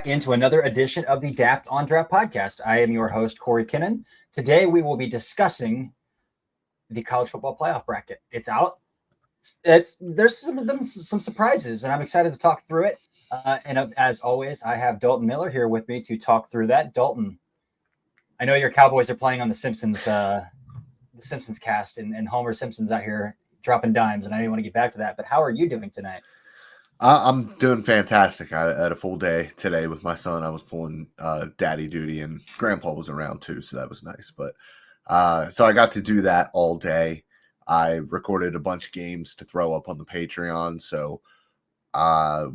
back into another edition of the Daft on Draft podcast. I am your host, Cory Kinnan. Today we will be discussing the college football playoff bracket. It's out. There's some surprises, and I'm excited to talk through it. And as always, I have Dalton Miller here with me to talk through that. Dalton, I know your Cowboys are playing on the Simpsons cast, and Homer Simpson's out here dropping dimes, and I didn't want to get back to that. But how are you doing tonight? I'm doing fantastic. I had a full day today with my son. I was pulling daddy duty, and Grandpa was around too, so that was nice. But so I got to do that all day. I recorded a bunch of games to throw up on the Patreon, so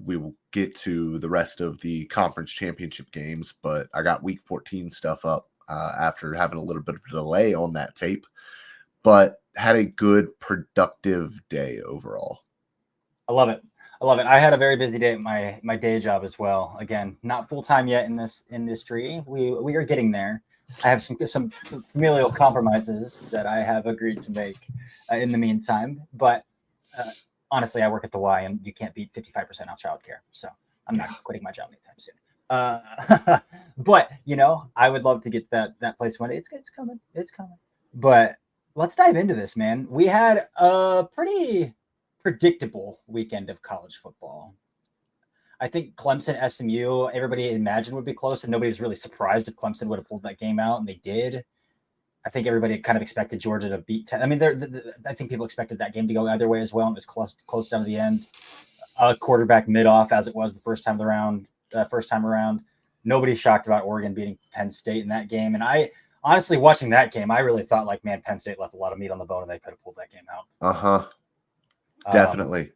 we will get to the rest of the conference championship games. But I got Week 14 stuff up after having a little bit of a delay on that tape, but had a good, productive day overall. I love it. I had a very busy day at my day job as well. Again, not full time yet in this industry. We are getting there. I have some familial compromises that I have agreed to make in the meantime. But honestly, I work at the Y, and you can't beat 55% off childcare. So I'm not quitting my job anytime soon. But I would love to get that place one day. It's coming. But let's dive into this, man. We had a pretty predictable weekend of college football. I think Clemson, SMU, everybody imagined would be close, and nobody was really surprised if Clemson would have pulled that game out, and they did. I think everybody kind of expected Georgia to beat. I mean, I think people expected that game to go either way as well, and it was close down to the end. A quarterback mid-off, as it was the first time around. Nobody's shocked about Oregon beating Penn State in that game, and I honestly, watching that game, I really thought Penn State left a lot of meat on the bone, and they could have pulled that game out. Definitely.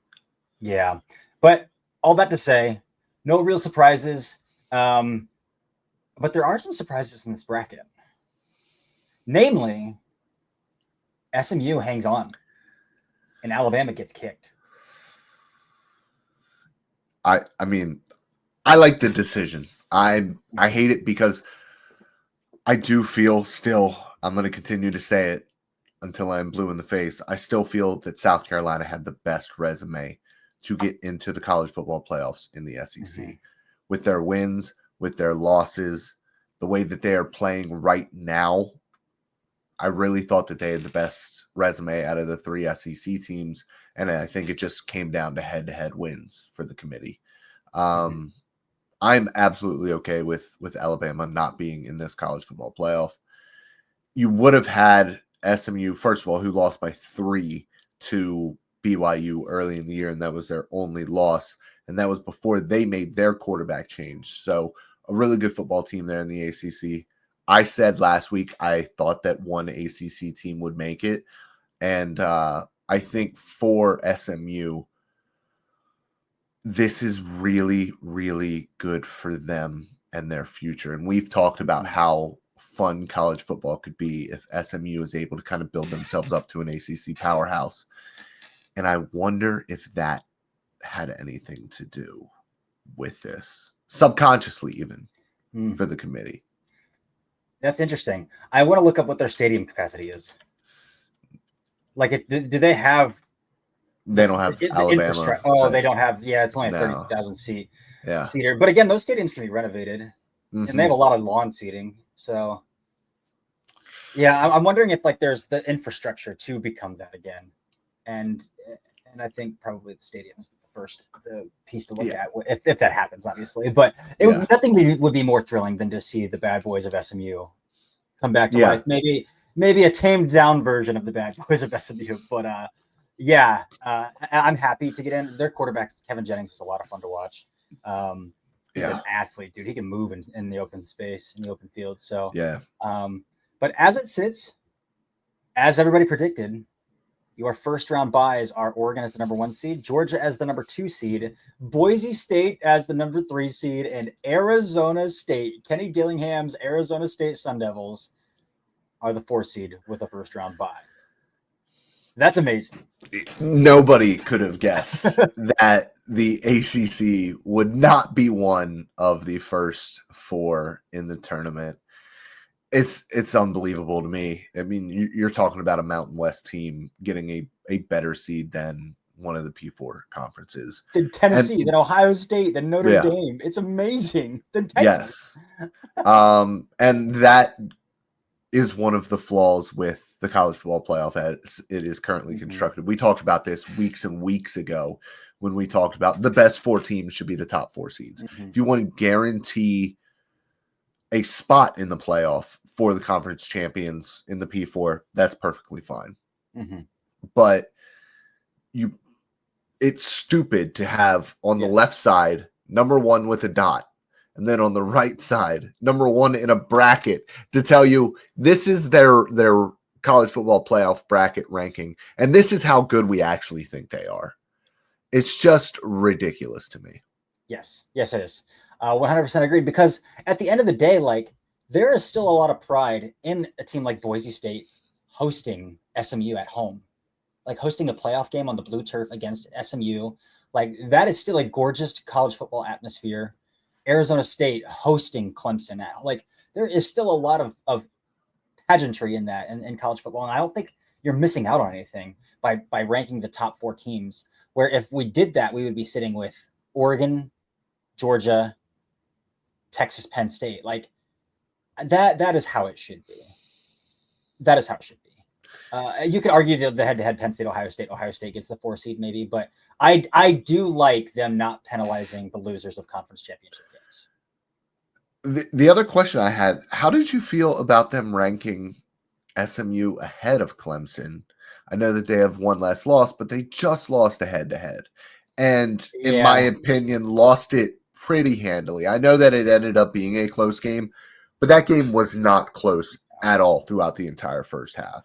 Yeah. But all that to say, no real surprises. But there are some surprises in this bracket. Namely, SMU hangs on and Alabama gets kicked. I mean, I like the decision. I hate it because I do feel still, I'm going to continue to say it until I'm blue in the face, I still feel that South Carolina had the best resume to get into the college football playoffs in the SEC. Mm-hmm. With their wins, with their losses, the way that they are playing right now, I really thought that they had the best resume out of the three SEC teams, and I think it just came down to head-to-head wins for the committee. I'm absolutely okay with Alabama not being in this college football playoff. You would have had SMU, first of all, who lost by 3 to BYU early in the year, and that was their only loss, and that was before they made their quarterback change. So a really good football team there in the ACC. I said last week I thought that one ACC team would make it, and I think for SMU, this is really, really good for them and their future. And we've talked about how fun college football could be if SMU is able to kind of build themselves up to an ACC powerhouse. And I wonder if that had anything to do with this, subconsciously even, for the committee. That's interesting. I want to look up what their stadium capacity is. Like, do they have... They don't have Alabama. They don't have... Yeah, it's only a 32,000 seater. But again, those stadiums can be renovated. And they have a lot of lawn seating. So, yeah, I'm wondering if there's the infrastructure to become that again, and I think probably the stadium is the piece to look at if that happens, obviously. But nothing would be more thrilling than to see the bad boys of SMU come back to life. Maybe a tamed down version of the bad boys of SMU. But I'm happy to get in. Their quarterback Kevin Jennings is a lot of fun to watch. He's an athlete, dude. He can move in the open space, in the open field. So, but as it sits, as everybody predicted, your first round buys are Oregon as the number 1 seed, Georgia as the number 2 seed, Boise State as the number 3 seed, and Arizona State. Kenny Dillingham's Arizona State Sun Devils are the 4 seed with a first round buy. That's amazing. Nobody could have guessed that the ACC would not be one of the first 4 in the tournament. It's unbelievable to me. I mean, you're talking about a Mountain West team getting a better seed than one of the P4 conferences. Then Tennessee, then Ohio State, then Notre Dame. It's amazing. Then Texas. Yes. And that is one of the flaws with the college football playoff as it is currently constructed. We talked about this weeks and weeks ago when we talked about the best 4 teams should be the top 4 seeds. If you want to guarantee a spot in the playoff for the conference champions in the P4, that's perfectly fine. But it's stupid to have on the left side number 1 with a dot, and then on the right side number 1 in a bracket to tell you this is their college football playoff bracket ranking, and this is how good we actually think they are. It's just ridiculous to me. Yes, it is. 100% agreed, because at the end of the day, like, there is still a lot of pride in a team like Boise State hosting SMU at home, like hosting a playoff game on the blue turf against SMU. Like, that is still a gorgeous college football atmosphere. Arizona State hosting Clemson at, like, there is still a lot of pageantry in that in college football. And I don't think you're missing out on anything by ranking the top 4 teams, where if we did that, we would be sitting with Oregon, Georgia, Texas, Penn State. Like, that is how it should be. That is how it should be. You could argue the head-to-head Penn State, Ohio State gets the 4 seed maybe, but I do like them not penalizing the losers of conference championship games. The other question I had, how did you feel about them ranking SMU ahead of Clemson? I know that they have 1 less loss, but they just lost a head-to-head. And in my opinion, lost it pretty handily. I know that it ended up being a close game, but that game was not close at all throughout the entire first half.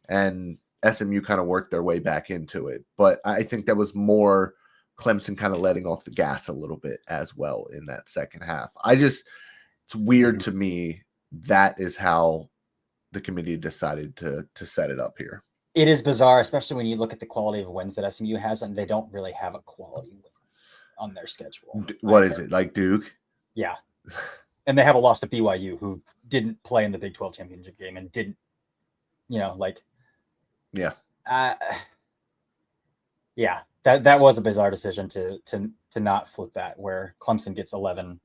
And SMU kind of worked their way back into it. But I think that was more Clemson kind of letting off the gas a little bit as well in that second half. It's weird to me that is how the committee decided to set it up here. It is bizarre, especially when you look at the quality of wins that SMU has, and they don't really have a quality win on their schedule. What is it, like Duke? Yeah. And they have a loss to BYU, who didn't play in the Big 12 championship game and didn't, Yeah. That was a bizarre decision to not flip that, where Clemson gets 11,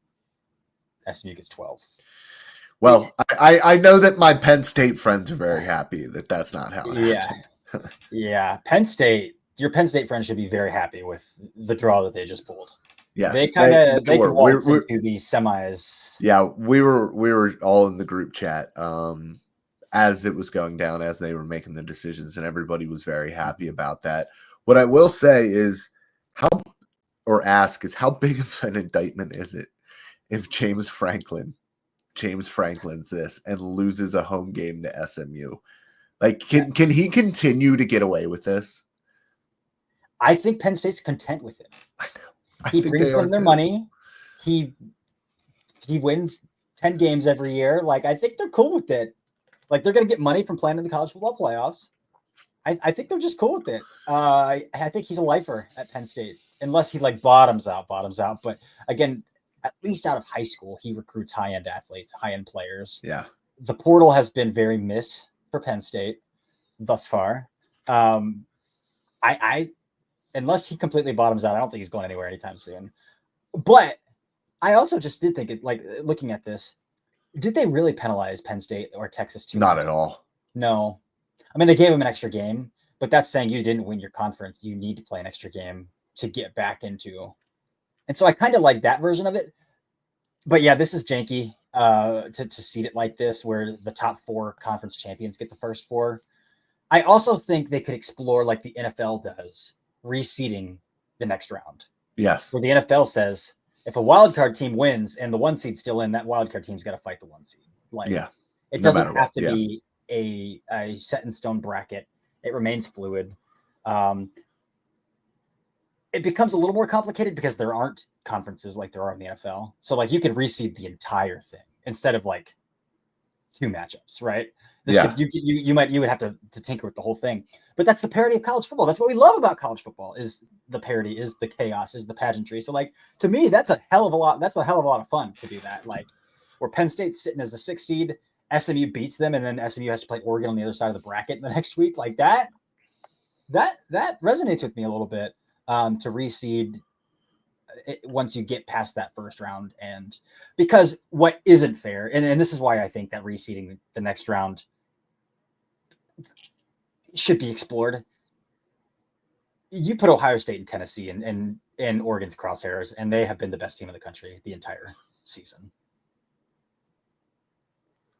SMU gets 12. Well, I know that my Penn State friends are very happy that that's not how it happened. Yeah. Penn State, your Penn State friends should be very happy with the draw that they just pulled. Yes, they could waltz into the semis. Yeah, we were all in the group chat as it was going down, as they were making the decisions, and everybody was very happy about that. What I will say is how big of an indictment is it if James Franklin's this and loses a home game to SMU? Like, can he continue to get away with this? I think Penn State's content with it. I know. He brings them their money. He wins 10 games every year. Like, I think they're cool with it. Like, they're going to get money from playing in the college football playoffs. I think they're just cool with it. I think he's a lifer at Penn State, unless he bottoms out. But again, at least out of high school, he recruits high-end athletes, high-end players. Yeah. The portal has been very miss for Penn State thus far. Unless he completely bottoms out, I don't think he's going anywhere anytime soon. But I also just did think looking at this, did they really penalize Penn State or Texas too much? Not at all. No. I mean, they gave him an extra game, but that's saying you didn't win your conference. You need to play an extra game to get back into. And so I kind of like that version of it. But yeah, this is janky to seed it like this, where the top 4 conference champions get the first 4. I also think they could explore, like the NFL does, reseeding the next round. Yes. Where the NFL says, if a wild card team wins and the 1 seed's still in, that wild card team's got to fight the 1 seed. It doesn't have to be a set in stone bracket. It remains fluid. It becomes a little more complicated because there aren't conferences like there are in the NFL. So you could reseed the entire thing instead of 2 matchups, right? You would have to tinker with the whole thing. But that's the parody of college football. That's what we love about college football, is the parody, is the chaos, is the pageantry. So to me, that's a hell of a lot of fun to do that. Where Penn State's sitting as a 6 seed, SMU beats them, and then SMU has to play Oregon on the other side of the bracket the next week. Like that That resonates with me a little bit, to reseed once you get past that first round. And because what isn't fair, and this is why I think that reseeding the next round should be explored. You put Ohio State and Tennessee and Oregon's crosshairs, and they have been the best team in the country the entire season.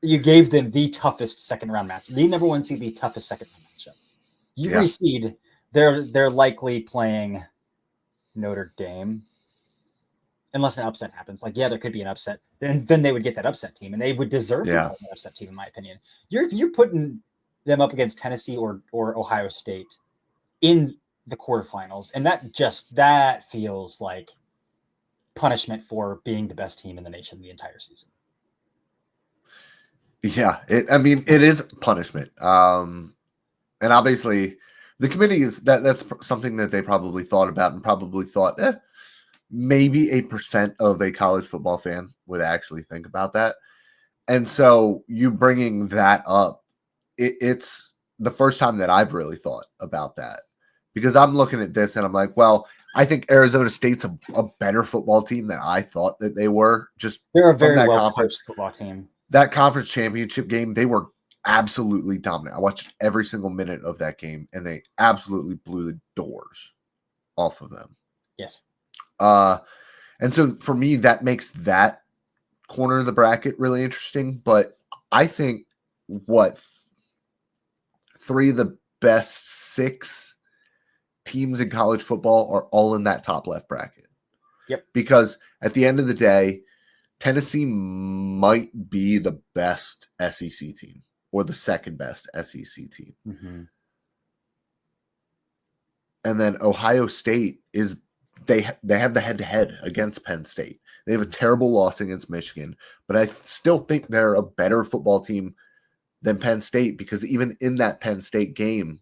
You gave them the toughest second round match, the number one seed, the toughest second round matchup. You reseed, they're likely playing Notre Dame, unless an upset happens. Like, yeah, there could be an upset. Then they would get that upset team, and they would deserve to play an upset team, in my opinion. You're putting them up against Tennessee or Ohio State in the quarterfinals, and that feels like punishment for being the best team in the nation the entire season. Yeah, it is punishment. And obviously the committee that's something that they probably thought about, and probably thought maybe 8% of a college football fan would actually think about that. And so you bringing that up, it's the first time that I've really thought about that, because I'm looking at this and I'm like, well, I think Arizona State's a better football team than I thought that they were. Just they're a very well coached football team. That conference championship game, they were absolutely dominant. I watched every single minute of that game, and they absolutely blew the doors off of them. Yes. And so for me, that makes that corner of the bracket really interesting. But I think three of the best 6 teams in college football are all in that top left bracket. Yep. Because at the end of the day, Tennessee might be the best SEC team, or the second best SEC team. Mm-hmm. And then Ohio State they have the head-to-head against Penn State. They have a terrible loss against Michigan, but I still think they're a better football team than Penn State, because even in that Penn State game,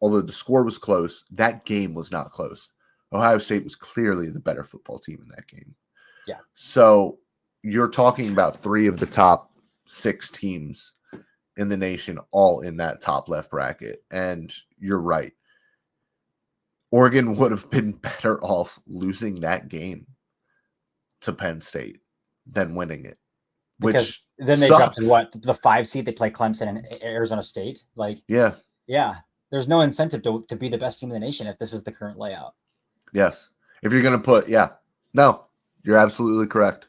although the score was close, that game was not close. Ohio State was clearly the better football team in that game. Yeah. So you're talking about 3 of the top 6 teams in the nation, all in that top left bracket. And you're right. Oregon would have been better off losing that game to Penn State than winning it. Because then they dropped to the 5 seed. They play Clemson and Arizona State. Like, yeah. There's no incentive to be the best team in the nation if this is the current layout. Yes. If you're going to no, you're absolutely correct.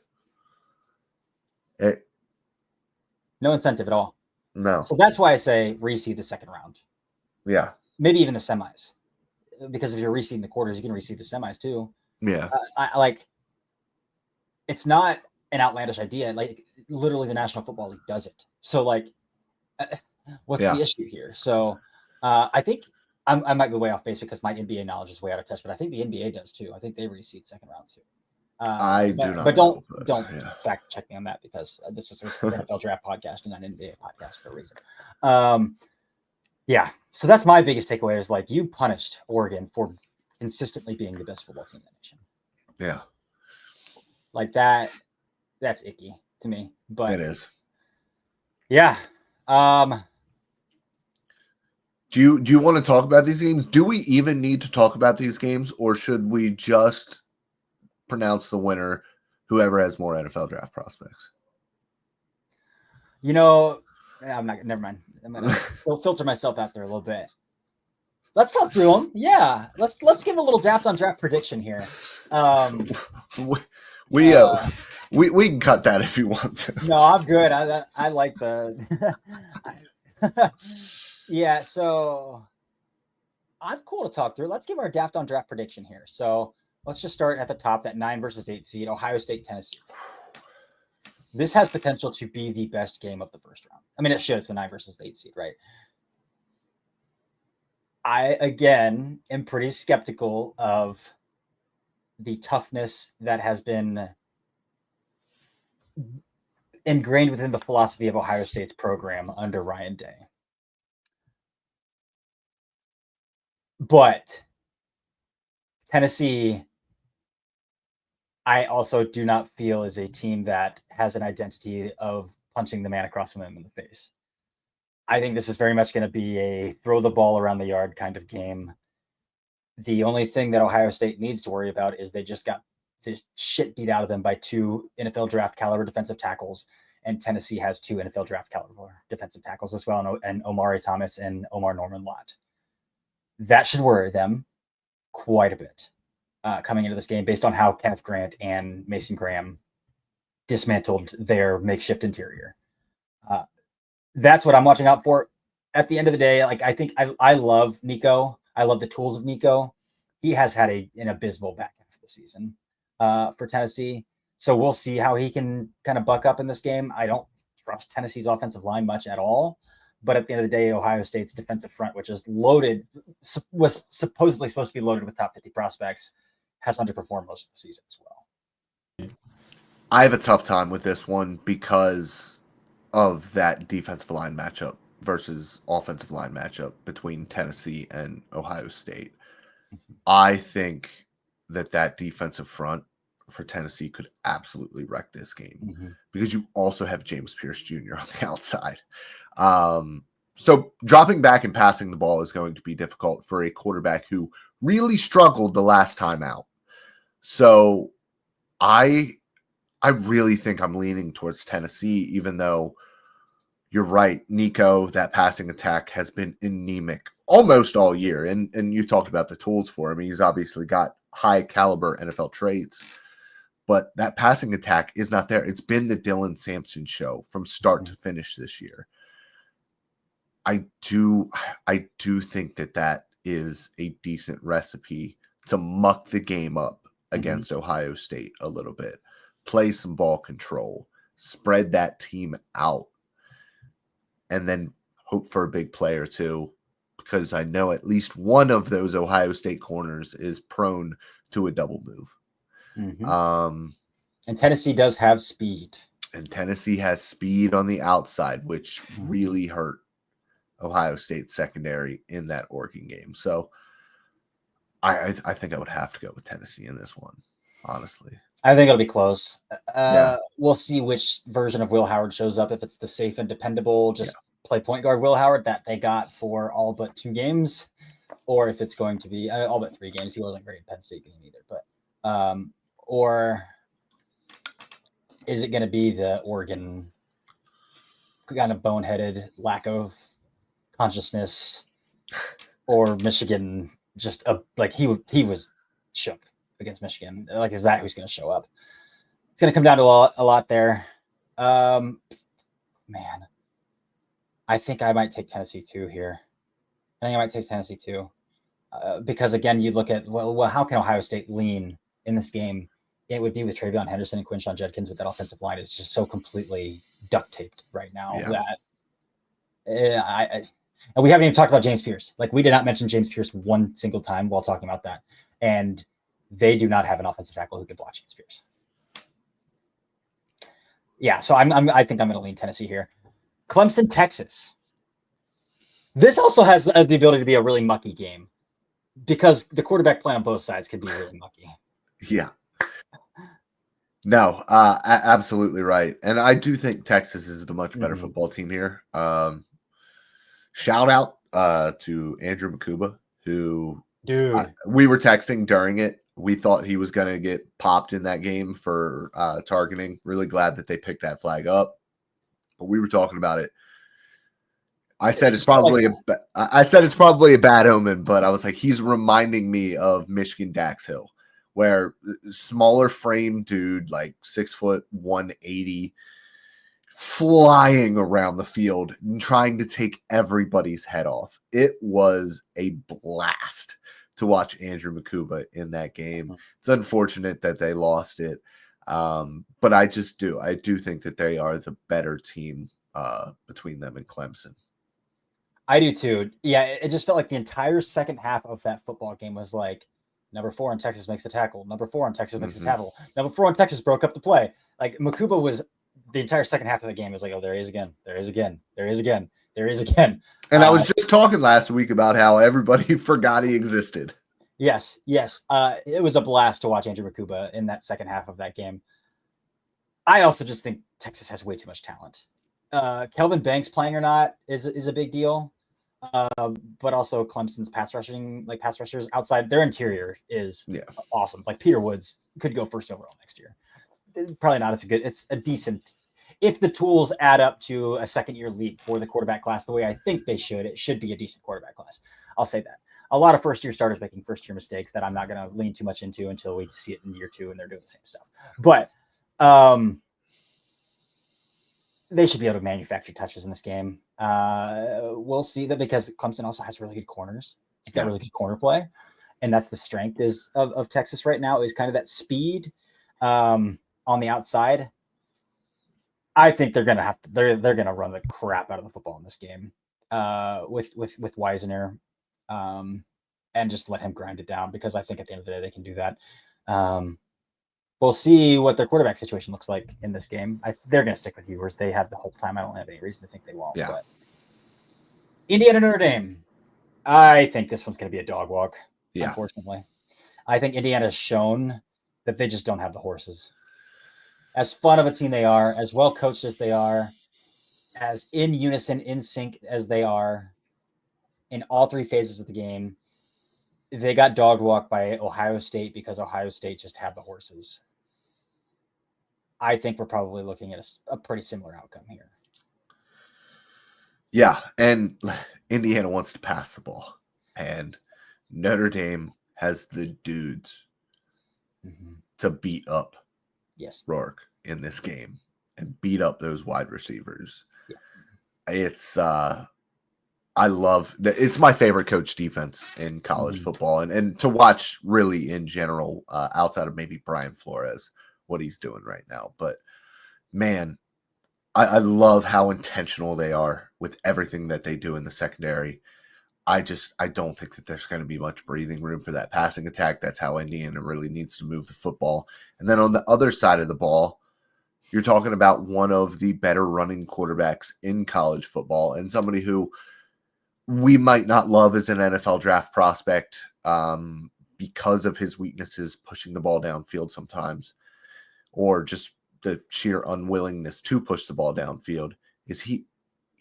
No incentive at all. No. So that's why I say reseed the second round. Yeah. Maybe even the semis. Because if you're reseeding the quarters, you can reseed the semis too. Yeah. It's not an outlandish idea. Like, literally the National Football League does it. So, like, what's the issue here? So I think I might be way off base because my NBA knowledge is way out of touch, but I think the NBA does too. I think they reseed second round too. I do not. But don't fact check me on that, because this is an NFL draft podcast and not an NBA podcast for a reason. Yeah. So that's my biggest takeaway, is like, you punished Oregon for consistently being the best football team in the nation. Yeah. Like that's icky to me. But it is. Yeah. Do you want to talk about these games? Do we even need to talk about these games, or should we just pronounce the winner, whoever has more NFL draft prospects? I'm not. Never mind. I'm gonna filter myself out there a little bit. Let's talk through them. Yeah, let's give a little draft on draft prediction here. We can cut that if you want to. No, I'm good. I like the. Yeah, so I'm cool to talk through. Let's give our draft on draft prediction here. So let's just start at the top. That 9 versus 8 seed, Ohio State, Tennessee. This has potential to be the best game of the first round. I mean, it should. It's the 9 versus 8 seed, right? I, again, am pretty skeptical of the toughness that has been ingrained within the philosophy of Ohio State's program under Ryan Day. But Tennessee, I also do not feel is a team that has an identity of punching the man across from them in the face. I think this is very much going to be a throw the ball around the yard kind of game. The only thing that Ohio State needs to worry about is they just got the shit beat out of them by 2 NFL draft caliber defensive tackles, and Tennessee has 2 NFL draft caliber defensive tackles as well, and Omari Thomas and Omar Norman Lott. That should worry them quite a bit coming into this game based on how Kenneth Grant and Mason Graham dismantled their makeshift interior. That's what I'm watching out for. At the end of the day, like I think I love Nico. I love the tools of Nico. He has had an abysmal back half of the season for Tennessee. So we'll see how he can kind of buck up in this game. I don't trust Tennessee's offensive line much at all. But at the end of the day, Ohio State's defensive front, which is loaded, was supposedly supposed to be loaded with top 50 prospects, has underperformed most of the season as well. I have a tough time with this one because of that defensive line matchup versus offensive line matchup between Tennessee and Ohio State. I think that defensive front for Tennessee could absolutely wreck this game because you also have James Pierce Jr. on the outside. So dropping back and passing the ball is going to be difficult for a quarterback who really struggled the last time out. So I really think I'm leaning towards Tennessee, even though you're right, Nico, that passing attack has been anemic almost all year. And you talked about the tools for him. He's obviously got high caliber NFL traits, but that passing attack is not there. It's been the Dylan Sampson show from start to finish this year. I do think that is a decent recipe to muck the game up against Ohio State a little bit, play some ball control, spread that team out, and then hope for a big play or two, because I know at least one of those Ohio State corners is prone to a double move. And Tennessee does have speed. And Tennessee has speed on the outside, which really hurt Ohio State secondary in that Oregon game. So I think I would have to go with Tennessee in this one, honestly. I think it'll be close. We'll see which version of Will Howard shows up. If it's the safe and dependable, just play point guard Will Howard that they got for all but 2 games, or if it's going to be all but 3 games. He wasn't great in Penn State game either, but or is it going to be the Oregon kind of boneheaded lack of consciousness, or Michigan just he was shook against Michigan? Like, is that who's going to show up? It's going to come down to a lot there. Man, I think I might take Tennessee too here. Because again, you look at well, how can Ohio State lean in this game? It would be with Travion Henderson and Quinshon Judkins, with that offensive line is just so completely duct taped right now that and we haven't even talked about James Pierce. Like, we did not mention James Pierce one single time while talking about that. And they do not have an offensive tackle who can block James Pierce. Yeah, so I think I'm going to lean Tennessee here. Clemson, Texas. This also has the ability to be a really mucky game because the quarterback play on both sides could be really mucky. Yeah. No, absolutely right. And I do think Texas is the much better football team here. Shout out to Andrew Makuba, who we were texting during it. We thought he was going to get popped in that game for targeting. Really glad that they picked that flag up. But we were talking about it. I said it's probably a bad omen, but I was like, he's reminding me of Michigan Dax Hill, where smaller frame dude, like 6 foot 180, flying around the field and trying to take everybody's head off. It was a blast to watch Andrew Makuba in that game. It's unfortunate that they lost it. But I do think that they are the better team between them and Clemson. I do too. Yeah, it just felt like the entire second half of that football game was like, number 4 in Texas makes the tackle. Number 4 in Texas makes the tackle. Number 4 in Texas broke up the play. Like, Makuba was the entire second half of the game was like, oh, there he is again. There he is again. There he is again. There he is again. And I was just talking last week about how everybody forgot he existed. Yes. It was a blast to watch Andrew Makuba in that second half of that game. I also just think Texas has way too much talent. Kelvin Banks playing or not is a big deal. But also Clemson's pass rushers outside their interior is awesome. Like Peter Woods could go first overall next year. Probably not as good. It's a decent. If the tools add up to a second-year leap for the quarterback class the way I think they should, it should be a decent quarterback class. I'll say that. A lot of first-year starters making first-year mistakes that I'm not going to lean too much into until we see it in year 2 and they're doing the same stuff. But they should be able to manufacture touches in this game. We'll see that because Clemson also has really good corners. They've got really good corner play. And that's the strength of Texas right now is kind of that speed on the outside. I think they're gonna they're gonna run the crap out of the football in this game with Weisner, and just let him grind it down because I think at the end of the day they can do that. We'll see what their quarterback situation looks like in this game. They're gonna stick with you, whereas they have the whole time. I don't have any reason to think they won't. Yeah. But Indiana Notre Dame, I think this one's gonna be a dog walk. Yeah. Unfortunately, I think Indiana's shown that they just don't have the horses. As fun of a team they are, as well coached as they are, as in unison, in sync as they are, in all 3 phases of the game, they got dog walked by Ohio State because Ohio State just had the horses. I think we're probably looking at a pretty similar outcome here. Yeah, and Indiana wants to pass the ball, and Notre Dame has the dudes to beat up Rourke in this game and beat up those wide receivers. Yeah. It's I love that. It's my favorite coach defense in college football and to watch really in general, outside of maybe Brian Flores, what he's doing right now. But man, I love how intentional they are with everything that they do in the secondary. I don't think that there's going to be much breathing room for that passing attack. That's how Indiana really needs to move the football. And then on the other side of the ball, you're talking about one of the better running quarterbacks in college football and somebody who we might not love as an NFL draft prospect because of his weaknesses pushing the ball downfield sometimes, or just the sheer unwillingness to push the ball downfield.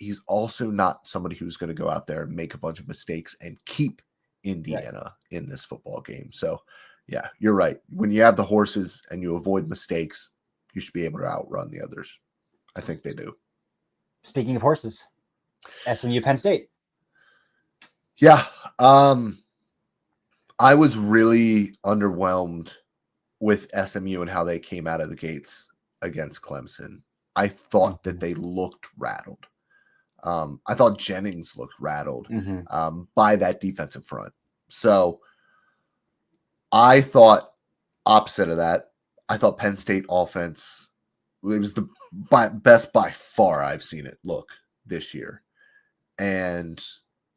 He's also not somebody who's going to go out there and make a bunch of mistakes and keep Indiana in this football game. So, yeah, you're right. When you have the horses and you avoid mistakes, you should be able to outrun the others. I think they do. Speaking of horses, SMU Penn State. Yeah. I was really underwhelmed with SMU and how they came out of the gates against Clemson. I thought that they looked rattled. I thought Jennings looked rattled by that defensive front. So I thought opposite of that. I thought Penn State offense, it was the best by far I've seen it look this year. And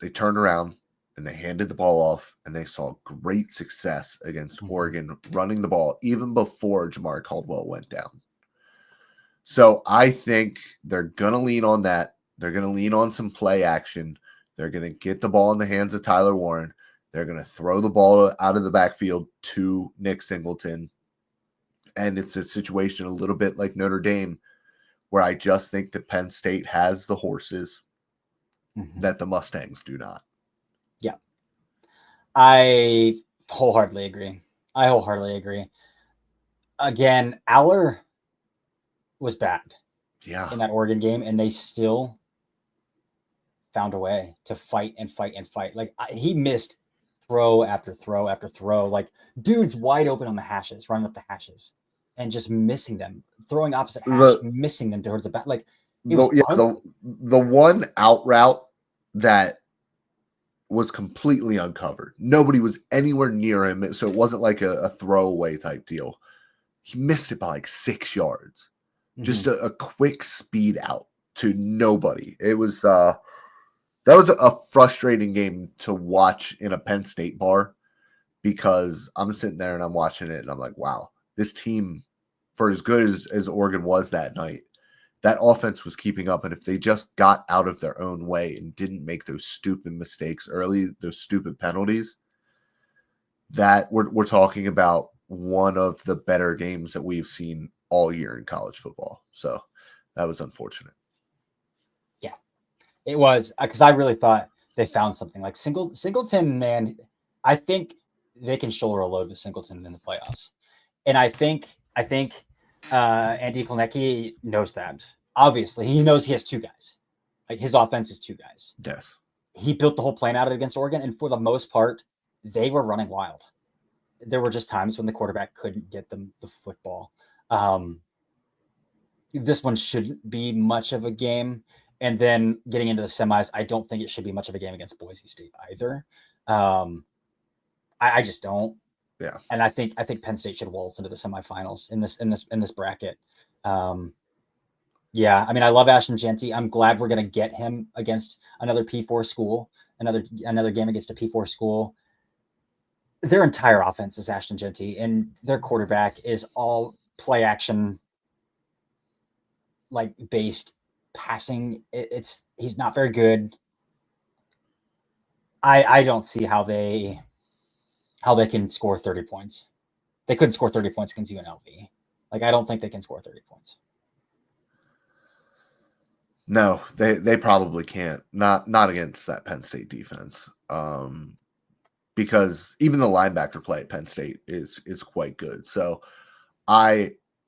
they turned around and they handed the ball off and they saw great success against Oregon running the ball even before Jamar Caldwell went down. So I think they're going to lean on that. They're going to lean on some play action. They're going to get the ball in the hands of Tyler Warren. They're going to throw the ball out of the backfield to Nick Singleton. And it's a situation a little bit like Notre Dame, where I just think that Penn State has the horses that the Mustangs do not. Yeah. I wholeheartedly agree. Again, Aller was bad in that Oregon game, and they still found a way to fight and fight and fight. Like he missed throw after throw after throw. Like dudes wide open on the hashes, running up the hashes, and just missing them, throwing opposite hash, missing them towards the back. Like it was the one out route that was completely uncovered. Nobody was anywhere near him, so it wasn't like a throwaway type deal. He missed it by like 6 yards. Just a quick speed out to nobody. It was that was a frustrating game to watch in a Penn State bar, because I'm sitting there and I'm watching it and I'm like, wow, this team, for as good as Oregon was that night, that offense was keeping up. And if they just got out of their own way and didn't make those stupid mistakes early, those stupid penalties, that we're talking about one of the better games that we've seen all year in college football. So that was unfortunate. It was because I really thought they found something like Singleton. Man, I think they can shoulder a load with Singleton in the playoffs, and I think Andy Klinecki knows that. Obviously, he knows he has two guys. Like his offense is two guys. Yes. He built the whole plan out against Oregon, and for the most part, they were running wild. There were just times when the quarterback couldn't get them the football. This one shouldn't be much of a game. And then getting into the semis, I don't think it should be much of a game against Boise State either. I just don't. Yeah. And I think Penn State should waltz into the semifinals in this bracket. Yeah, I mean, I love Ashton Jeanty. I'm glad we're going to get him against another P4 school, another game against a P4 school. Their entire offense is Ashton Jeanty, and their quarterback is all play action, like based passing. He's not very good. I don't see how they can score 30 points. They couldn't score 30 points against UNLV. Like, I don't think they can score 30 points. No, they probably can't. Not against that Penn State defense. Because even the linebacker play at Penn State is quite good. So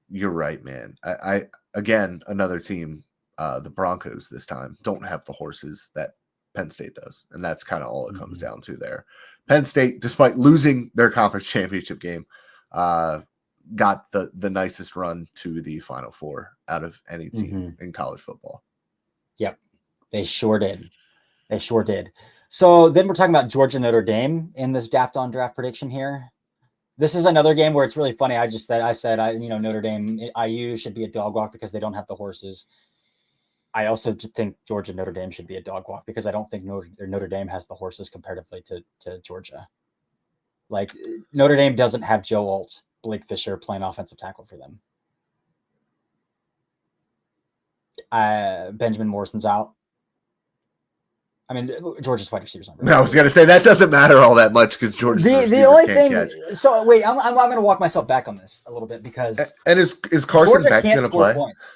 you're right, man. I again, another team, the Broncos this time don't have the horses that Penn State does. And that's kind of all it comes down to there. Penn State, despite losing their conference championship game, got the nicest run to the Final Four out of any team in college football. Yep, they sure did. So then we're talking about Georgia Notre Dame in this Daft on Draft prediction here. This is another game where it's really funny. I said Notre Dame IU should be a dog walk because they don't have the horses. I also think Georgia Notre Dame should be a dog walk because I don't think Notre Dame has the horses comparatively to Georgia. Like, Notre Dame doesn't have Joe Alt, Blake Fisher playing offensive tackle for them. Benjamin Morrison's out. I mean, Georgia's wide receivers aren't. I was going to say that doesn't matter all that much because Georgia's the only thing. Catch. So wait, I'm going to walk myself back on this a little bit because is Carson Georgia Beck going to play? Points.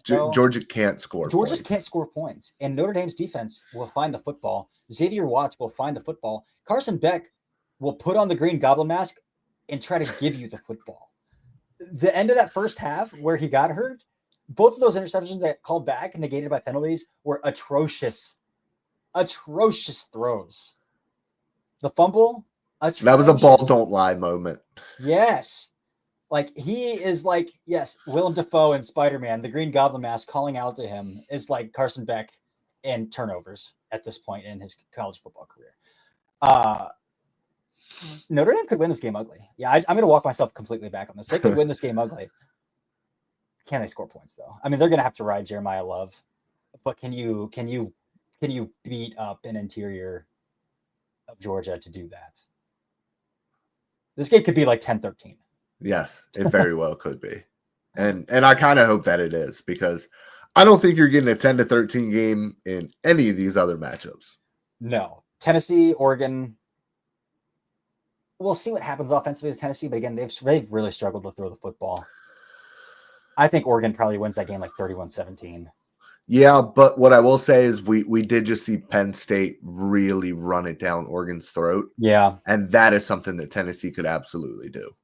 Georgia can't score. Georgia can't score points, and Notre Dame's defense will find the football. Xavier Watts will find the football. Carson Beck will put on the green goblin mask and try to give you the football. The end of that first half where he got hurt, both of those interceptions that called back and negated by penalties were atrocious throws. The fumble, atrocious. That was a ball don't lie moment. Yes. Like, he is like, yes, Willem Dafoe in Spider-Man, the Green Goblin mask calling out to him is like Carson Beck in turnovers at this point in his college football career. Notre Dame could win this game ugly. Yeah, I'm going to walk myself completely back on this. They could win this game ugly. Can they score points, though? I mean, they're going to have to ride Jeremiah Love. But can you beat up an interior of Georgia to do that? This game could be like 10-13. Yes, it very well could be. And I kind of hope that it is because I don't think you're getting a 10-13 game in any of these other matchups. No. Tennessee, Oregon. We'll see what happens offensively with Tennessee, but again, they've really struggled to throw the football. I think Oregon probably wins that game like 31-17. Yeah, but what I will say is we did just see Penn State really run it down Oregon's throat. Yeah. And that is something that Tennessee could absolutely do.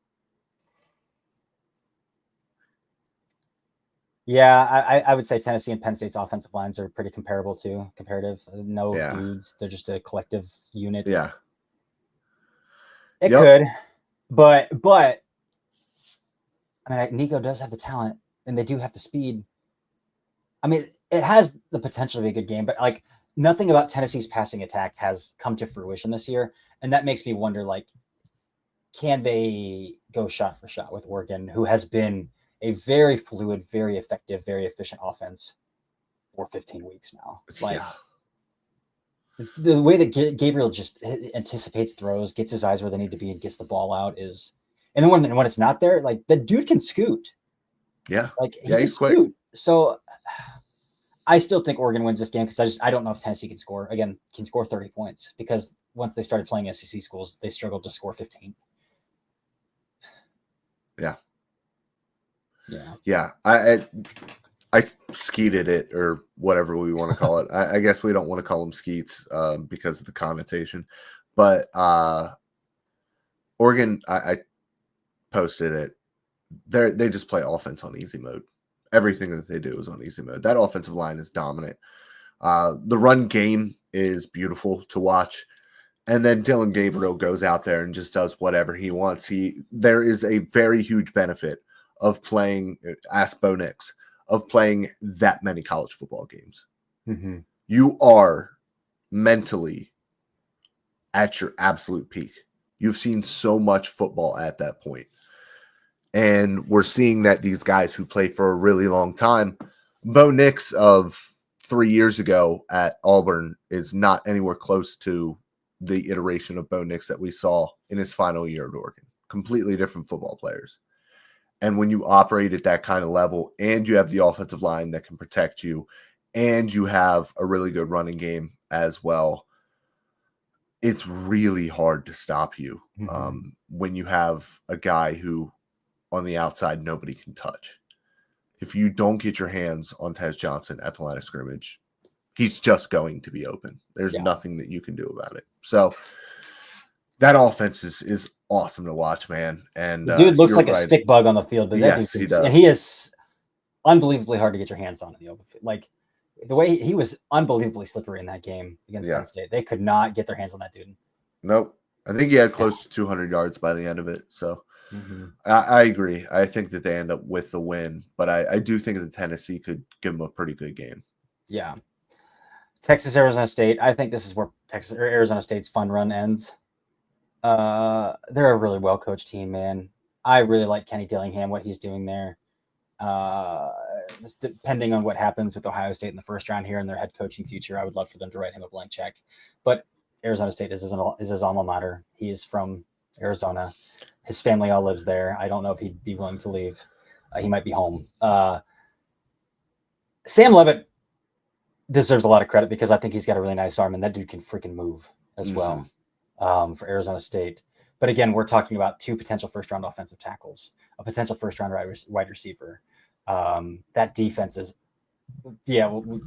Yeah, I would say Tennessee and Penn State's offensive lines are pretty comparative. No dudes. They're just a collective unit. Yeah. It could. But I mean, Nico does have the talent and they do have the speed. I mean, it has the potential to be a good game, but like nothing about Tennessee's passing attack has come to fruition this year. And that makes me wonder, like, can they go shot for shot with Oregon, who has been a very fluid, very effective, very efficient offense for 15 weeks now. Like the way that Gabriel just anticipates throws, gets his eyes where they need to be, and gets the ball out is. And then when it's not there, like the dude can scoot. Yeah, like he's quick. Scoot. So I still think Oregon wins this game because I don't know if Tennessee can score 30 points because once they started playing SEC schools, they struggled to score 15. Yeah. Yeah. I I skeeted it or whatever we want to call it. I guess we don't want to call them skeets because of the connotation. But Oregon, I posted it. They just play offense on easy mode. Everything that they do is on easy mode. That offensive line is dominant. The run game is beautiful to watch. And then Dylan Gabriel goes out there and just does whatever he wants. There is a very huge benefit of playing, ask Bo Nix, of playing that many college football games. Mm-hmm. You are mentally at your absolute peak. You've seen so much football at that point. And we're seeing that these guys who play for a really long time, Bo Nix of 3 years ago at Auburn is not anywhere close to the iteration of Bo Nix that we saw in his final year at Oregon. Completely different football players. And when you operate at that kind of level and you have the offensive line that can protect you and you have a really good running game as well, it's really hard to stop you when you have a guy who on the outside nobody can touch. If you don't get your hands on Tez Johnson at the line of scrimmage, he's just going to be open. There's nothing that you can do about it. So that offense is awesome to watch, man. And the dude looks like a stick bug on the field, but that dude he does. And he is unbelievably hard to get your hands on in the open field. Like the way he was unbelievably slippery in that game against Penn State. They could not get their hands on that dude. Nope. I think he had close to 200 yards by the end of it. So I agree. I think that they end up with the win, but I do think that Tennessee could give them a pretty good game. Yeah. Texas, Arizona State. I think this is where Arizona State's fun run ends. They're a really well-coached team, man. I really like Kenny Dillingham, what he's doing there. Depending on what happens with Ohio State in the first round here and their head coaching future, I would love for them to write him a blank check. But Arizona State is his alma mater. He is from Arizona. His family all lives there. I don't know if he'd be willing to leave. He might be home. Sam Levitt deserves a lot of credit because I think he's got a really nice arm, and that dude can freaking move as well for Arizona State. But again, we're talking about 2 potential first-round offensive tackles, a potential first-round wide receiver. That defense is, we'll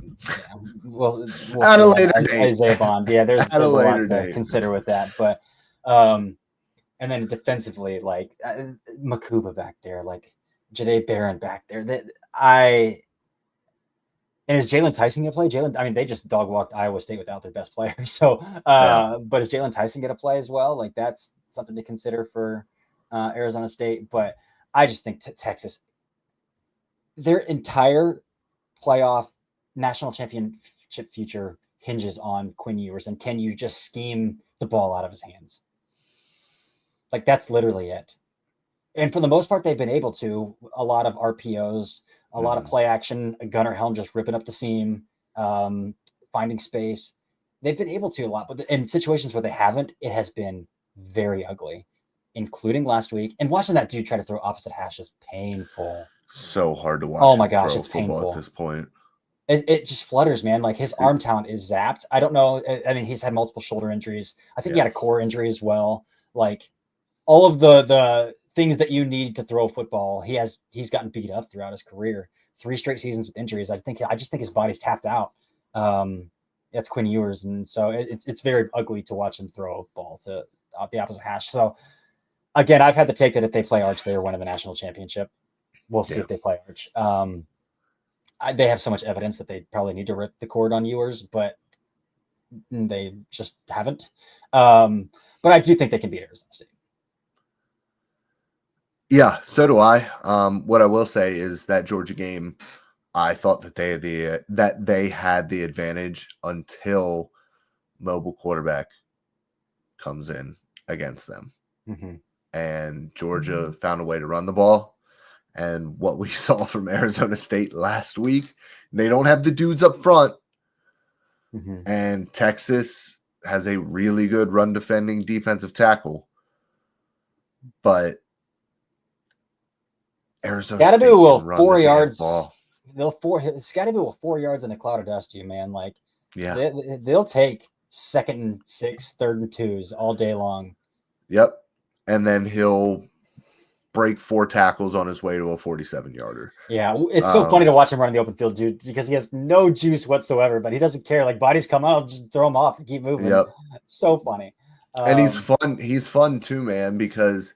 at a later date. Isaiah Bond. Yeah, there's a lot to consider with that. But and then defensively, like Makuba back there, like Jahdae Barron back there. And is Jalen Tyson going to play? I mean, they just dog walked Iowa State without their best player. So, but is Jalen Tyson going to play as well? Like that's something to consider for Arizona State. But I just think Texas, their entire playoff national championship future hinges on Quinn Ewers. And can you just scheme the ball out of his hands? Like that's literally it. And for the most part, they've been able to. A lot of RPOs, a lot of play action, Gunnar Helm just ripping up the seam, finding space. They've been able to a lot, but in situations where they haven't, it has been very ugly, including last week. And watching that dude try to throw opposite hash is painful. So hard to watch. Oh my gosh, it's painful at this point. It just flutters, man. Like his arm talent is zapped. I don't know. I mean, he's had multiple shoulder injuries. I think he had a core injury as well. Like all of the things that you need to throw football, he's gotten beat up throughout his career. 3 straight seasons with injuries. I just think his body's tapped out. That's Quinn Ewers, and so it's very ugly to watch him throw a ball to the opposite hash. So again, I've had the take that if they play Arch, they are winning the national championship. We'll see if they play Arch. They have so much evidence that they probably need to rip the cord on Ewers, but they just haven't. But I do think they can beat Arizona State. Yeah, so do I. What I will say is that Georgia game, I thought that they had the advantage until mobile quarterback comes in against them. And Georgia found a way to run the ball. And what we saw from Arizona State last week, they don't have the dudes up front. And Texas has a really good run defending defensive tackle. But Arizona State will 4 yards. Scotty will 4 yards in a cloud of dust, you man. Like, they'll take 2nd and 6, 3rd and 2s all day long. Yep, and then he'll break 4 tackles on his way to a 47-yarder. Yeah, it's so funny to watch him run in the open field, dude, because he has no juice whatsoever, but he doesn't care. Like, bodies come out, just throw him off and keep moving. Yep. So funny. And he's fun. He's fun too, man, because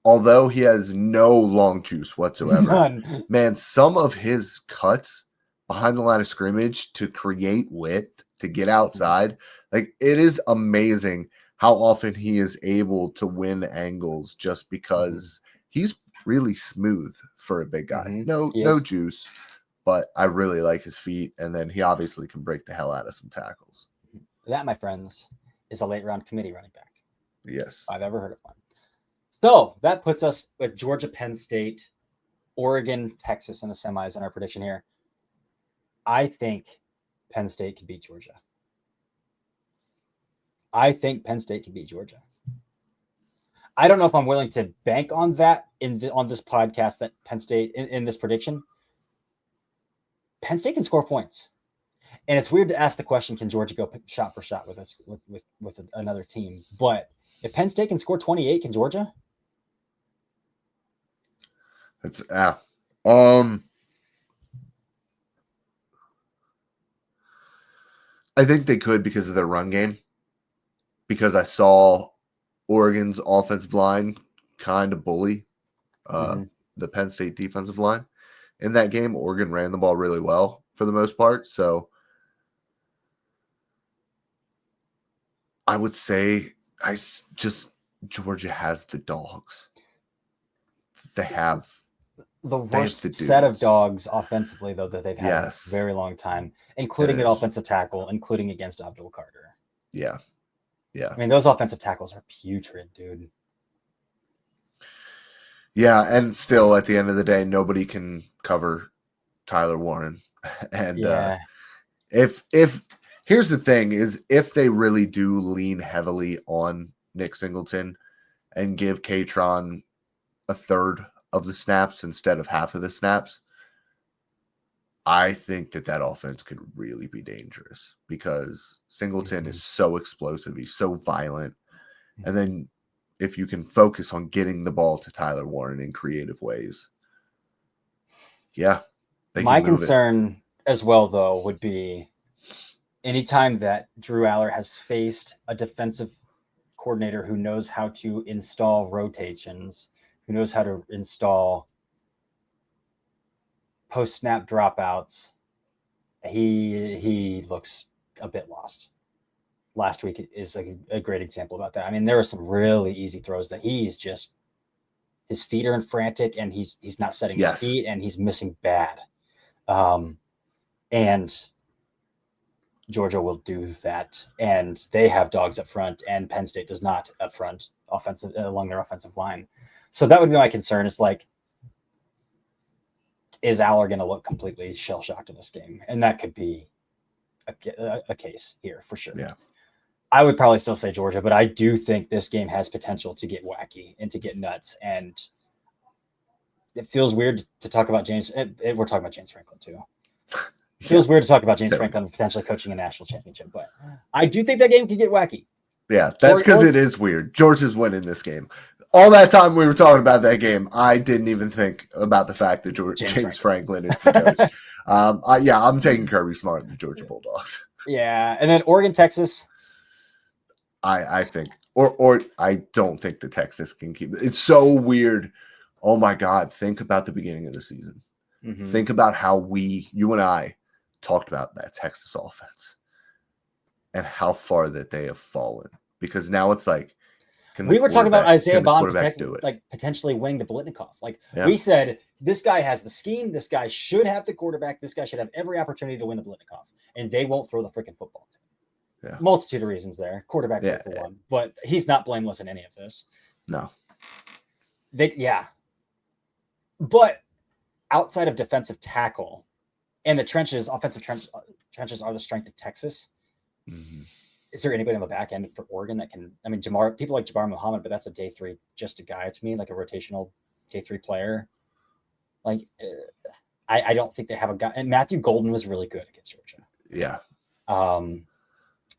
although he has no long juice whatsoever, man, some of his cuts behind the line of scrimmage to create width, to get outside, like, it is amazing how often he is able to win angles just because he's really smooth for a big guy. No juice, but I really like his feet, and then he obviously can break the hell out of some tackles. That, my friends, is a late round committee running back. Yes. I've ever heard of one. So that puts us with Georgia, Penn State, Oregon, Texas in the semis in our prediction here. I think Penn State can beat Georgia. I think Penn State can beat Georgia. I don't know if I'm willing to bank on that on this podcast, that Penn State in this prediction. Penn State can score points. And it's weird to ask the question, can Georgia go shot for shot with us with another team? But if Penn State can score 28, can Georgia? It's I think they could because of their run game. Because I saw Oregon's offensive line kind of bully the Penn State defensive line in that game. Oregon ran the ball really well for the most part. So I would say Georgia has the dogs. They have the worst set of dogs offensively, though, that they've had in a very long time, including an offensive tackle, including against Abdul Carter. Yeah. Yeah. I mean, those offensive tackles are putrid, dude. Yeah, and still, at the end of the day, nobody can cover Tyler Warren. And if here's the thing is, if they really do lean heavily on Nick Singleton and give Katron a third of the snaps instead of half of the snaps, I think that offense could really be dangerous because Singleton is so explosive. He's so violent. And then if you can focus on getting the ball to Tyler Warren in creative ways, my concern as well, though, would be anytime that Drew Aller has faced a defensive coordinator who knows how to install rotations, who knows how to install post-snap dropouts, he looks a bit lost. Last week is a great example about that. I mean, there were some really easy throws that his feet are frantic, and he's not setting his feet, and he's missing bad. And Georgia will do that, and they have dogs up front, and Penn State does not up front along their offensive line. So that would be my concern, is like, is Aller going to look completely shell-shocked in this game? And that could be a case here for sure. Yeah. I would probably still say Georgia, but I do think this game has potential to get wacky and to get nuts. And it feels weird to talk about James. We're talking about James Franklin too. It feels weird to talk about James Franklin potentially coaching a national championship, but I do think that game can get wacky. Yeah, that's because it is weird. Georgia's winning this game. All that time we were talking about that game, I didn't even think about the fact that James Franklin is the coach. I'm taking Kirby Smart and the Georgia Bulldogs. Yeah, and then Oregon, Texas. I think, or I don't think the Texas can keep it. It's so weird. Oh my God. Think about the beginning of the season. Mm-hmm. Think about how you and I talked about that Texas offense and how far that they have fallen, because now it's like, we were talking about Isaiah Bond potentially winning the Blitnikoff. We said, this guy has the scheme. This guy should have the quarterback. This guy should have every opportunity to win the Blitnikoff, and they won't throw the freaking football to him. Yeah. Multitude of reasons there. Quarterback for one, but he's not blameless in any of this. No. But outside of defensive tackle and the trenches, offensive trenches are the strength of Texas. Mm-hmm. Is there anybody on the back end for Oregon that can? I mean, people like Jabbar Muhammad, but that's a day three, just a guy to me, like a rotational day three player. Like, I don't think they have a guy. And Matthew Golden was really good against Georgia. Yeah.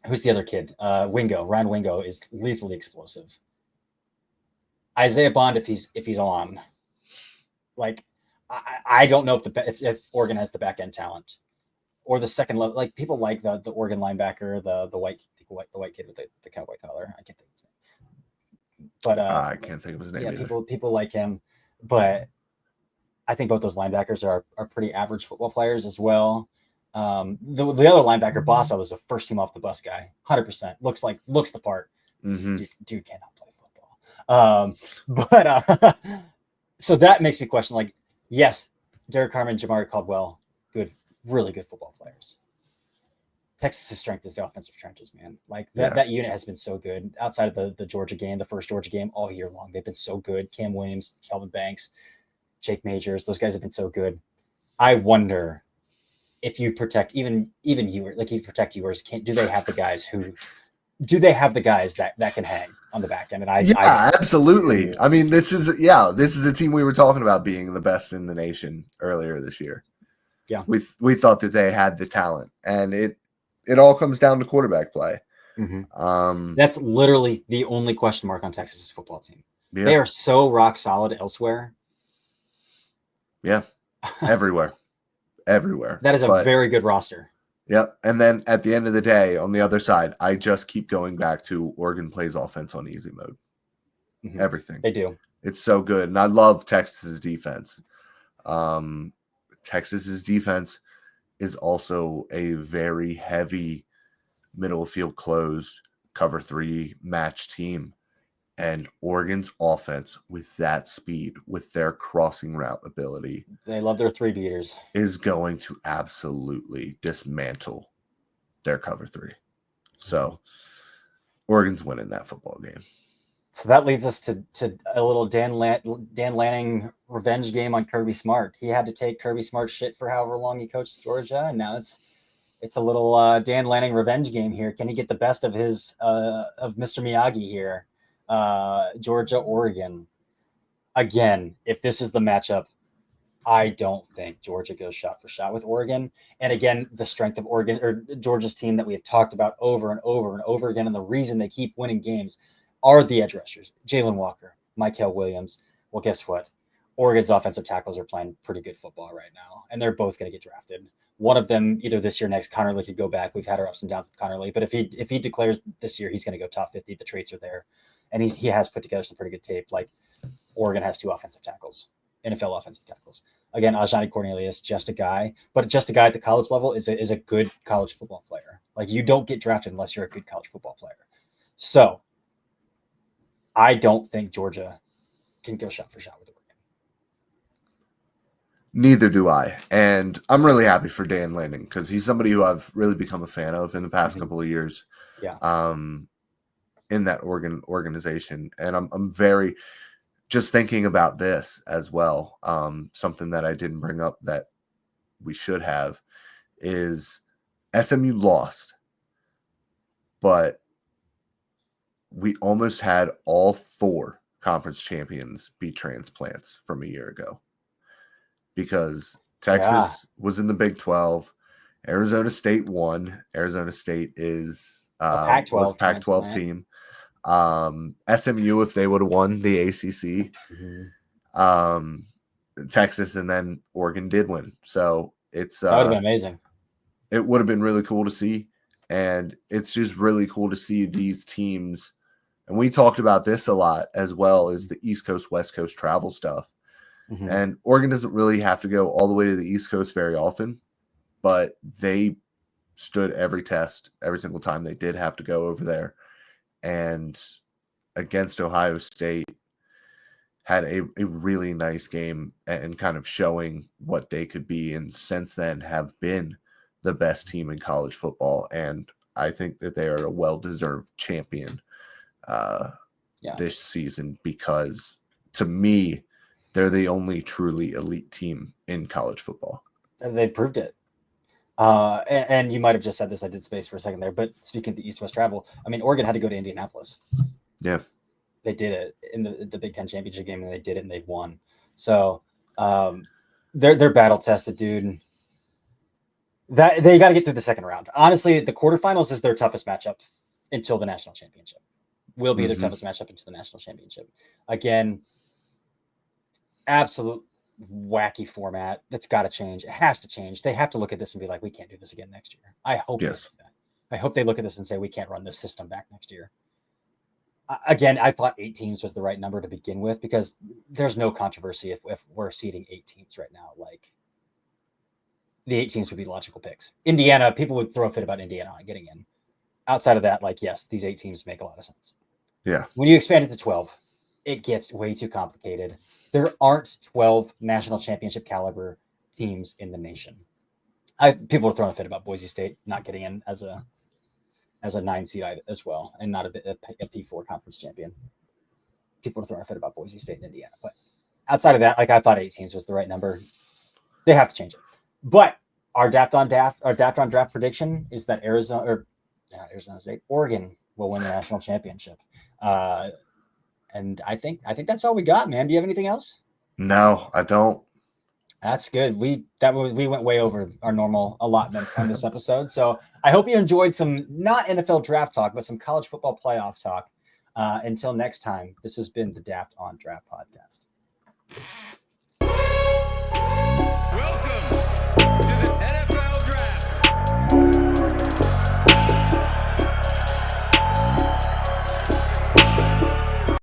Who's the other kid? Ryan Wingo is lethally explosive. Isaiah Bond, if he's on, Like, I don't know if Oregon has the back end talent or the second level. Like, people like the Oregon linebacker, the white kid with the cowboy collar. I can't think of his name, but I can't think of his name yeah, either. people like him, but I think both those linebackers are pretty average football players as well. The other linebacker, Bossa, was a first team off the bus guy, 100%. Looks the part. Mm-hmm. Dude cannot play football. But so that makes me question. Like, yes, Derek Carmen, Jamari Caldwell, really good football players. Texas's strength is the offensive trenches, man. Like that unit has been so good outside of the Georgia game, the first Georgia game, all year long. They've been so good. Cam Williams, Kelvin Banks, Jake Majors, those guys have been so good. I wonder if you protect even you, like, if you protect yours, do they have the guys that can hang on the back end? And I absolutely. I mean, this is a team we were talking about being the best in the nation earlier this year. Yeah, we thought that they had the talent, and it all comes down to quarterback play. Mm-hmm. That's literally the only question mark on Texas's football team. Yeah. They are so rock solid elsewhere. Yeah, everywhere. That is a very good roster. Yep. And then at the end of the day, on the other side, I just keep going back to Oregon plays offense on easy mode. Mm-hmm. Everything. They do. It's so good. And I love Texas's defense. Texas's defense is also a very heavy middle field closed cover 3 match team. And Oregon's offense, with that speed, with their crossing route ability, they love their 3 beaters, is going to absolutely dismantle their cover 3. So Oregon's winning that football game. So that leads us to a little Dan Lanning revenge game on Kirby Smart. He had to take Kirby Smart's shit for however long he coached Georgia, and now it's a little Dan Lanning revenge game here. Can he get the best of his of Mr. Miyagi here? Georgia, Oregon. Again, if this is the matchup, I don't think Georgia goes shot for shot with Oregon. And again, the strength of Oregon or Georgia's team that we have talked about over and over and over again, and the reason they keep winning games are the edge rushers, Jalen Walker, Mykel Williams. Well, guess what? Oregon's offensive tackles are playing pretty good football right now, and they're both going to get drafted. One of them, either this year or next, Connerly could go back. We've had our ups and downs with Connerly, but if he declares this year he's going to go top 50, the traits are there. And he has put together some pretty good tape. Like, Oregon has 2 offensive tackles, NFL offensive tackles. Again, Ajani Cornelius, just a guy, but just a guy at the college level is a good college football player. Like, you don't get drafted unless you're a good college football player. So I don't think Georgia can go shot for shot with Oregon. Neither do I. And I'm really happy for Dan Lanning because he's somebody who I've really become a fan of in the past couple of years. Yeah. In that Oregon organization. And I'm very just thinking about this as well. Something that I didn't bring up that we should have is SMU lost, but we almost had all 4 conference champions be transplants from a year ago because Texas was in the Big 12. Arizona State won. Arizona State is Pac-12 Pac-12 team. SMU, if they would have won the ACC, Texas, and then Oregon did win. So it's that would have been amazing. It would have been really cool to see, and it's just really cool to see these teams. And we talked about this a lot as well as the East Coast, West Coast travel stuff. And Oregon doesn't really have to go all the way to the East Coast very often, but they stood every test every single time they did have to go over there. And against Ohio State, had a really nice game and kind of showing what they could be, and since then have been the best team in college football. And I think that they are a well-deserved champion this season because, to me, they're the only truly elite team in college football. They proved it. And you might have just said this. I did space for a second there, but speaking of the East-West travel, I mean, Oregon had to go to Indianapolis. Yeah, they did it in the Big Ten championship game, and they did it, and they won. So they're battle tested, dude. That they got to get through the second round. Honestly, the quarterfinals is their toughest matchup until the national championship. Will be their toughest matchup until the national championship. Again, absolute wacky format. That's got to change. It has to change. They have to look at this and be like, we can't do this again next year. I hope they do that. I hope they look at this and say, we can't run this system back next year. Again, I thought 8 teams was the right number to begin with because there's no controversy if we're seeding 8 teams right now. Like, the 8 teams would be logical picks. Indiana, people would throw a fit about Indiana getting in. Outside of that, like, yes, these 8 teams make a lot of sense. Yeah. When you expand it to 12, it gets way too complicated. There aren't 12 national championship caliber teams in the nation. People are throwing a fit about Boise State not getting in as a 9 seed as well, and not a P4 conference champion. People are throwing a fit about Boise State and Indiana, but outside of that, like, I thought 8 teams was the right number. They have to change it. But our draft on draft prediction is that Arizona State, Oregon will win the national championship. And I think that's all we got, man. Do you have anything else? No, I don't. That's good. We went way over our normal allotment on this episode. So I hope you enjoyed some not NFL draft talk, but some college football playoff talk. Until next time, this has been the Daft on Draft podcast.